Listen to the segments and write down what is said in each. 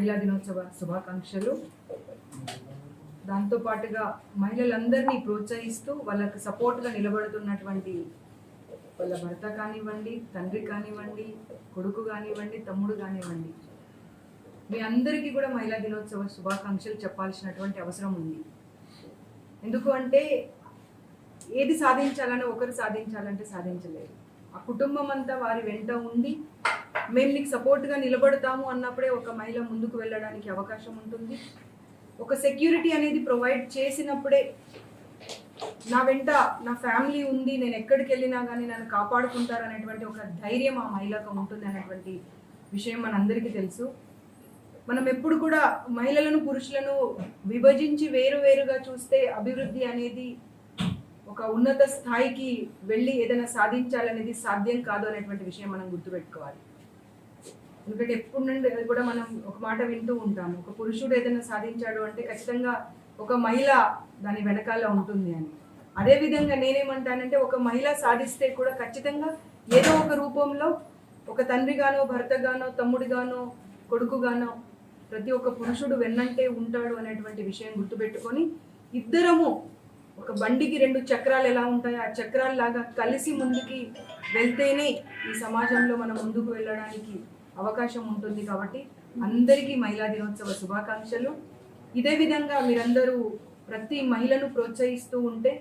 మహిళా దినోత్సవ శుభాకాంక్షలు. దాంతో పాటుగా మహిళలందరినీ ప్రోత్సహిస్తూ వాళ్ళకి సపోర్ట్గా నిలబడుతున్నటువంటి వాళ్ళ భర్త కానివ్వండి, తండ్రి కానివ్వండి, కొడుకు కానివ్వండి, తమ్ముడు కానివ్వండి, మీ అందరికీ కూడా మహిళా దినోత్సవ శుభాకాంక్షలు చెప్పాల్సినటువంటి అవసరం ఉంది. ఎందుకు అంటే ఏది సాధించాలని ఒకరు సాధించాలంటే సాధించలేరు. ఆ కుటుంబం అంతా వారి వెంట ఉండి మేము నీకు సపోర్ట్గా నిలబడతాము అన్నప్పుడే ఒక మహిళ ముందుకు వెళ్ళడానికి అవకాశం ఉంటుంది. ఒక సెక్యూరిటీ అనేది ప్రొవైడ్ చేసినప్పుడే నా వెంట నా ఫ్యామిలీ ఉంది, నేను ఎక్కడికి వెళ్ళినా కానీ నన్ను కాపాడుకుంటారు అనేటువంటి ఒక ధైర్యం ఆ మహిళకు ఉంటుంది అనేటువంటి విషయం మనందరికీ తెలుసు. మనం ఎప్పుడు కూడా మహిళలను పురుషులను విభజించి వేరువేరుగా చూస్తే అభివృద్ధి అనేది ఒక ఉన్నత స్థాయికి వెళ్ళి ఏదైనా సాధించాలనేది సాధ్యం కాదు అనేటువంటి విషయం మనం గుర్తుపెట్టుకోవాలి. ఎందుకంటే ఎప్పుడు నుండి కూడా మనం ఒక మాట వింటూ ఉంటాము, ఒక పురుషుడు ఏదైనా సాధించాడు అంటే ఖచ్చితంగా ఒక మహిళ దాని వెనకాల ఉంటుంది అని. అదేవిధంగా నేనేమంటానంటే ఒక మహిళ సాధిస్తే కూడా ఖచ్చితంగా ఏదో ఒక రూపంలో ఒక తండ్రిగానో, భర్తగానో, తమ్ముడిగానో, కొడుకుగానో ప్రతి ఒక్క పురుషుడు వెన్నంటే ఉంటాడు అనేటువంటి విషయం గుర్తుపెట్టుకొని ఇద్దరము ఒక బండికి రెండు చక్రాలు ఎలా ఉంటాయో ఆ చక్రాల లాగా కలిసి ముందుకి వెళ్తేనే ఈ సమాజంలో మనం ముందుకు వెళ్ళడానికి అవకాశం ఉంటుంది. కాబట్టి అందరికీ మహిళా దినోత్సవ శుభాకాంక్షలు. ఇదే విధంగా మీరందరూ ప్రతి మహిళను ప్రోత్సహిస్తూ ఉంటే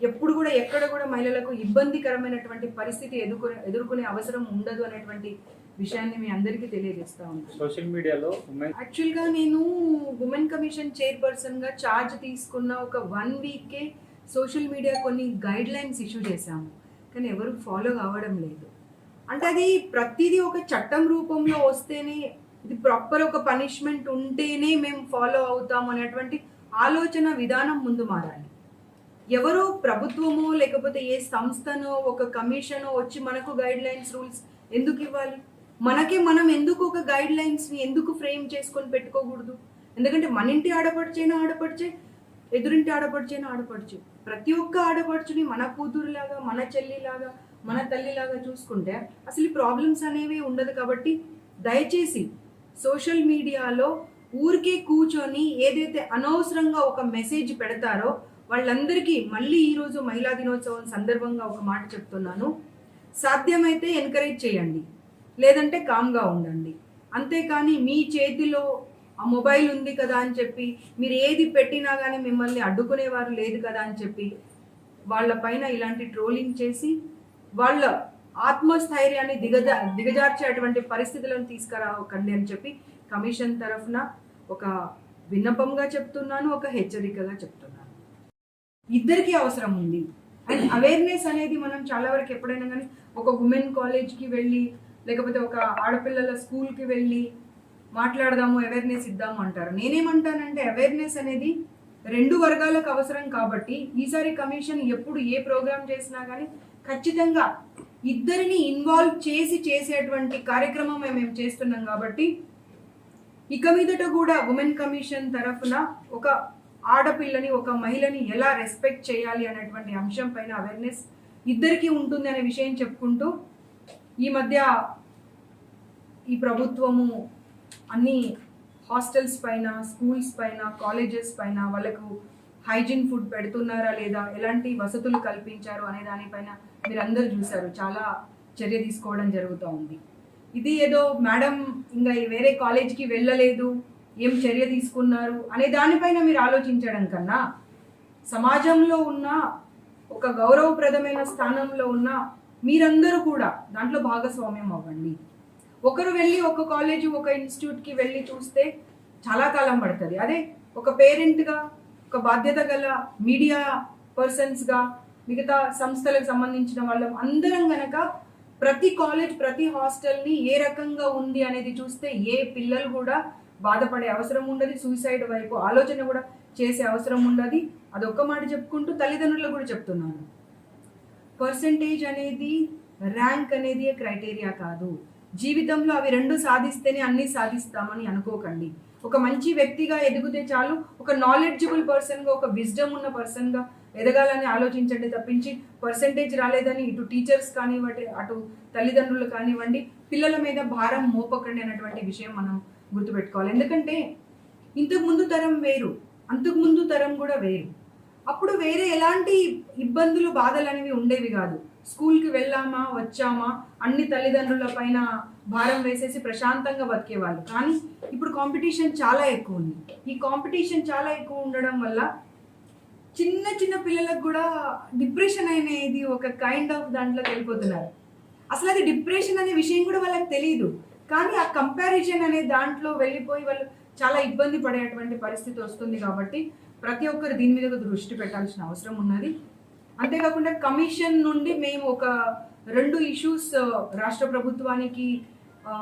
ఎప్పుడు కూడా ఎక్కడ కూడా మహిళలకు ఇబ్బందికరమైనటువంటి పరిస్థితి ఎదుర్కొనే అవసరం ఉండదు అనేటువంటి విషయాన్ని మీ అందరికీ తెలియజేస్తా ఉన్నాను. సోషల్ మీడియాలో యాక్చువల్గా నేను ఉమెన్ కమిషన్ చైర్పర్సన్గా ఛార్జ్ తీసుకున్న ఒక 1 వీకే సోషల్ మీడియా కొన్ని గైడ్ లైన్స్ ఇష్యూ చేశాము, కానీ ఎవరు ఫాలో కావడం లేదు. అంటే అది ప్రతిదీ ఒక చట్టం రూపంలో వస్తేనే, ఇది ప్రాపర్ ఒక పనిష్మెంట్ ఉంటేనే మేము ఫాలో అవుతాము అనేటువంటి ఆలోచన విధానం ముందు మారాలి. ఎవరో ప్రభుత్వమో లేకపోతే ఏ సంస్థనో ఒక కమిషనో వచ్చి మనకు గైడ్ లైన్స్ రూల్స్ ఎందుకు ఇవ్వాలి? మనకే మనం ఎందుకు ఒక గైడ్ లైన్స్ని ఎందుకు ఫ్రేమ్ చేసుకొని పెట్టుకోకూడదు? ఎందుకంటే మన ఇంటి ఆడపడిచైనా ఆడపడిచే, ఎదురింటి ఆడపడిచైనా ఆడపడిచే, ప్రతి ఒక్క ఆడపడుచుని మన కూతురులాగా, మన చెల్లిలాగా, మన తల్లిలాగా చూసుకుంటే అసలు ఈ ప్రాబ్లమ్స్ అనేవి ఉండదు. కాబట్టి దయచేసి సోషల్ మీడియాలో ఊరికే కూర్చొని ఏదైతే అనవసరంగా ఒక మెసేజ్ పెడతారో వాళ్ళందరికీ మళ్ళీ ఈరోజు మహిళా దినోత్సవం సందర్భంగా ఒక మాట చెప్తున్నాను, సాధ్యమైతే ఎంకరేజ్ చేయండి, లేదంటే కామ్గా ఉండండి. అంతేకాని మీ చేతిలో ఆ మొబైల్ ఉంది కదా అని చెప్పి మీరు ఏది పెట్టినా కానీ మిమ్మల్ని అడ్డుకునేవారు లేదు కదా అని చెప్పి వాళ్ళ పైన ఇలాంటి ట్రోలింగ్ చేసి వాళ్ళ ఆత్మస్థైర్యాన్ని దిగజార్చేటువంటి పరిస్థితులను తీసుకురాకండి అని చెప్పి కమిషన్ తరఫున ఒక విన్నపంగా చెప్తున్నాను, ఒక హెచ్చరికగా చెప్తున్నాను. ఇద్దరికీ అవసరం ఉంది. అండ్ అవేర్నెస్ అనేది మనం చాలా వరకు ఎప్పుడైనా కానీ ఒక ఉమెన్ కాలేజ్కి వెళ్ళి లేకపోతే ఒక ఆడపిల్లల స్కూల్కి వెళ్ళి మాట్లాడదాము, అవేర్నెస్ ఇద్దాము అంటారు. నేనేమంటానంటే అవేర్నెస్ అనేది 2 వర్గాలకు అవసరం. కాబట్టి ఈసారి కమిషన్ ఎప్పుడు ఏ ప్రోగ్రామ్ చేసినా కానీ ఖచ్చితంగా ఇద్దరిని ఇన్వాల్వ్ చేసేటువంటి కార్యక్రమం మేము చేస్తున్నాం. కాబట్టి ఇక మీదట కూడా ఉమెన్ కమిషన్ తరఫున ఒక ఆడపిల్లని, ఒక మహిళని ఎలా రెస్పెక్ట్ చేయాలి అనేటువంటి అంశం పైన అవేర్నెస్ ఇద్దరికీ ఉంటుంది అనే విషయం చెప్పుకుంటూ, ఈ మధ్య ఈ ప్రభుత్వము అన్ని హాస్టల్స్ పైన, స్కూల్స్ పైన, కాలేజెస్ పైన వాళ్ళకు హైజీన్ ఫుడ్ పెడుతున్నారా లేదా, ఎలాంటి వసతులు కల్పించారు అనే దానిపైన మీరందరూ చూశారు, చాలా చర్య తీసుకోవడం జరుగుతూ ఉంది. ఇది ఏదో మేడం ఇంకా వేరే కాలేజ్కి వెళ్ళలేదు, ఏం చర్య తీసుకున్నారు అనే దానిపైన మీరు ఆలోచించడం కన్నా సమాజంలో ఉన్న ఒక గౌరవప్రదమైన స్థానంలో ఉన్న మీరందరూ కూడా దాంట్లో భాగస్వామ్యం అవ్వండి. ఒకరు వెళ్ళి ఒక కాలేజీ, ఒక ఇన్స్టిట్యూట్కి వెళ్ళి చూస్తే చాలా కాలం పడుతుంది. అదే ఒక పేరెంట్గా, ఒక బాధ్యత గల మీడియా పర్సన్స్గా, మిగతా సంస్థలకు సంబంధించిన వాళ్ళం అందరం గనక ప్రతి కాలేజ్, ప్రతి హాస్టల్ని ఏ రకంగా ఉంది అనేది చూస్తే ఏ పిల్లలు కూడా బాధపడే అవసరం ఉండదు, సూసైడ్ వైపు ఆలోచన కూడా చేసే అవసరం ఉండదు. అదొక్క మాట చెప్పుకుంటూ తల్లిదండ్రులకు కూడా చెప్తున్నాను, పర్సంటేజ్ అనేది, ర్యాంక్ అనేది క్రైటీరియా కాదు. జీవితంలో అవి 2 సాధిస్తేనే అన్నీ సాధిస్తామని అనుకోకండి. ఒక మంచి వ్యక్తిగా ఎదిగితే చాలు, ఒక నాలెడ్జబుల్ పర్సన్గా, ఒక విజ్డమ్ ఉన్న పర్సన్గా ఎదగాలని ఆలోచించండి తప్పించి పర్సంటేజ్ రాలేదని ఇటు టీచర్స్ కానివ్వండి, అటు తల్లిదండ్రులు కానివ్వండి, పిల్లల మీద భారం మోపకండి అనేటువంటి విషయం మనం గుర్తుపెట్టుకోవాలి. ఎందుకంటే ఇంతకు ముందు తరం వేరు, అంతకు ముందు తరం కూడా వేరు. అప్పుడు వేరే ఎలాంటి ఇబ్బందులు, బాధలు అనేవి ఉండేవి కాదు. స్కూల్కి వెళ్ళామా, వచ్చామా, అన్ని తల్లిదండ్రుల పైన భారం వేసేసి ప్రశాంతంగా బతికేవాళ్ళు. కానీ ఇప్పుడు కాంపిటీషన్ చాలా ఎక్కువ ఉంది. ఈ కాంపిటీషన్ చాలా ఎక్కువ ఉండడం వల్ల చిన్న చిన్న పిల్లలకు కూడా డిప్రెషన్ అనేది ఒక కైండ్ ఆఫ్ దాంట్లోకి వెళ్ళిపోతున్నారు. అసలు అది డిప్రెషన్ అనే విషయం కూడా వాళ్ళకి తెలియదు. కానీ ఆ కంపారిజన్ అనే దాంట్లో వెళ్ళిపోయి వాళ్ళు చాలా ఇబ్బంది పడేటువంటి పరిస్థితి వస్తుంది. కాబట్టి ప్రతి ఒక్కరు దీని మీద దృష్టి పెట్టాల్సిన అవసరం ఉన్నది. అంతేకాకుండా కమిషన్ నుండి మేము ఒక 2 ఇష్యూస్ రాష్ట్ర ప్రభుత్వానికి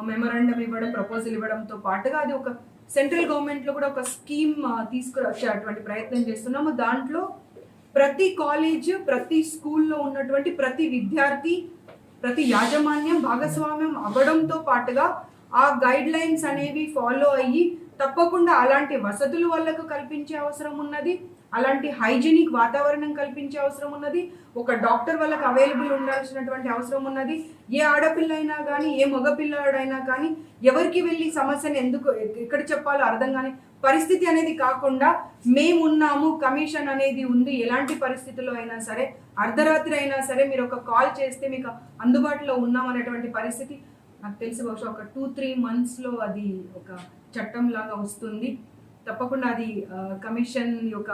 మెమరాండం ఇవ్వడం, ప్రపోజల్ ఇవ్వడంతో పాటుగా అది ఒక సెంట్రల్ గవర్నమెంట్లో కూడా ఒక స్కీమ్ తీసుకురచ్చేటువంటి ప్రయత్నం చేస్తున్నాము. దాంట్లో ప్రతి కాలేజ్, ప్రతి స్కూల్లో ఉన్నటువంటి ప్రతి విద్యార్థి, ప్రతి యాజమాన్యం భాగస్వామ్యం అవ్వడంతో పాటుగా ఆ గైడ్ లైన్స్ అనేవి ఫాలో అయ్యి తప్పకుండా అలాంటి వసతులు వాళ్ళకు కల్పించే అవసరం ఉన్నది. అలాంటి హైజీనిక్ వాతావరణం కల్పించే అవసరం ఉన్నది. ఒక డాక్టర్ వాళ్ళకి అవైలబుల్ ఉండాల్సినటువంటి అవసరం ఉన్నది. ఏ ఆడపిల్ల అయినా కానీ, ఏ మగపిల్లాడైనా కానీ ఎవరికి వెళ్ళి సమస్యను ఎక్కడ చెప్పాలో అర్థం కాని పరిస్థితి అనేది కాకుండా మేమున్నాము, కమిషన్ అనేది ఉంది, ఎలాంటి పరిస్థితుల్లో అయినా సరే, అర్ధరాత్రి అయినా సరే మీరు ఒక కాల్ చేస్తే మీకు అందుబాటులో ఉన్నాం అనేటువంటి పరిస్థితి నాకు తెలిసి బహుశా ఒక 2-3 monthsలో అది ఒక చట్టం లాగా వస్తుంది. తప్పకుండా అది కమిషన్ యొక్క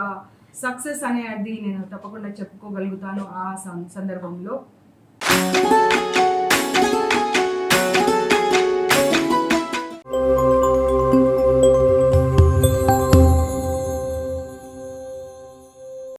సక్సెస్ అనేది నేను తప్పకుండా చెప్పుకోగలుగుతాను ఆ సందర్భంలో.